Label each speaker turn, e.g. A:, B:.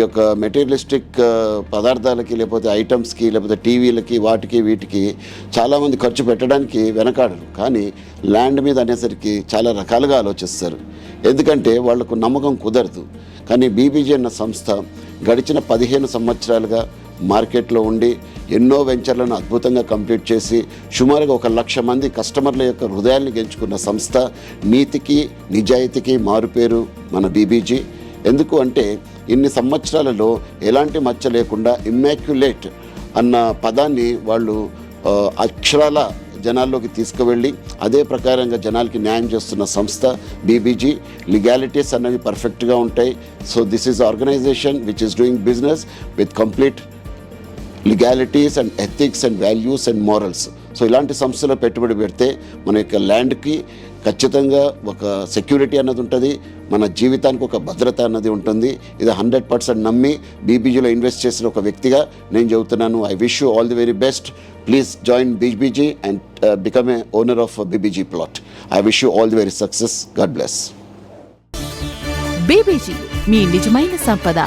A: యొక్క మెటీరియలిస్టిక్ పదార్థాలకి లేకపోతే ఐటమ్స్కి లేకపోతే టీవీలకి వాటికి వీటికి చాలామంది ఖర్చు పెట్టడానికి వెనకాడరు. కానీ ల్యాండ్ మీద అనేసరికి చాలా రకాలుగా ఆలోచిస్తారు, ఎందుకంటే వాళ్లకు నమ్మకం కుదరదు. కానీ బీబీజీ అన్న సంస్థ గడిచిన 15 సంవత్సరాలుగా మార్కెట్లో ఉండి ఎన్నో వెంచర్లను అద్భుతంగా కంప్లీట్ చేసి సుమారుగా 1,00,000 మంది కస్టమర్ల యొక్క హృదయాల్ని గెలుచుకున్న సంస్థ. నీతికి నిజాయితీకి మారుపేరు మన బీబీజీ. ఎందుకు అంటే ఇన్ని సంవత్సరాలలో ఎలాంటి మచ్చ లేకుండా ఇమ్మాక్యులేట్ అన్న పదాన్ని వాళ్ళు అక్షరాల జనాల్లోకి తీసుకువెళ్ళి అదే ప్రకారంగా జనాలకి న్యాయం చేస్తున్న సంస్థ బీబీజీ. లీగాలిటీస్ అన్నవి పర్ఫెక్ట్గా ఉంటాయి. So this is organisation which is doing business with complete legalities and ethics and values and morals. సో ఇలాంటి సంస్థలో పెట్టుబడి పెడితే మన యొక్క ల్యాండ్కి ఖచ్చితంగా ఒక సెక్యూరిటీ అన్నది ఉంటుంది, మన జీవితానికి ఒక భద్రత అన్నది ఉంటుంది. ఇది 100% నమ్మి బీబీజీలో ఇన్వెస్ట్ చేసిన ఒక వ్యక్తిగా నేను చెబుతున్నాను. I wish you all the very best. Please join BBG and become a owner of BBG plot. I wish you all the very success. God bless.
B: BBG, మీ నిజమైన సంపద.